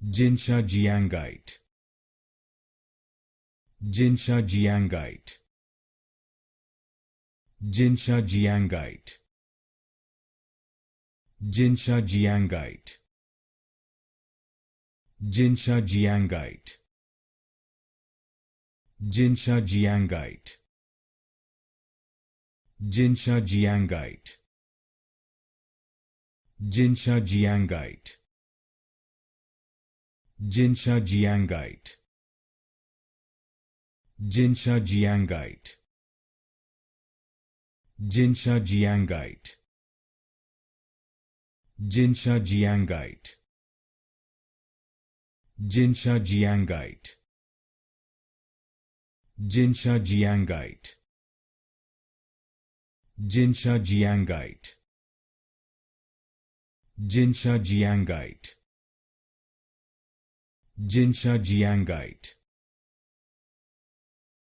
Jinshajiangite. Jinshajiangite. Jinshajiangite. Jinshajiangite. Jinshajiangite. Jinshajiangite. Jinshajiangite. Jinshajiangite. Jinshajiangite. Jinshajiangite. Jinshajiangite. Jinshajiangite. Jinshajiangite. Jinshajiangite. Jinshajiangite. Jinshajiangite. Jinshajiangite.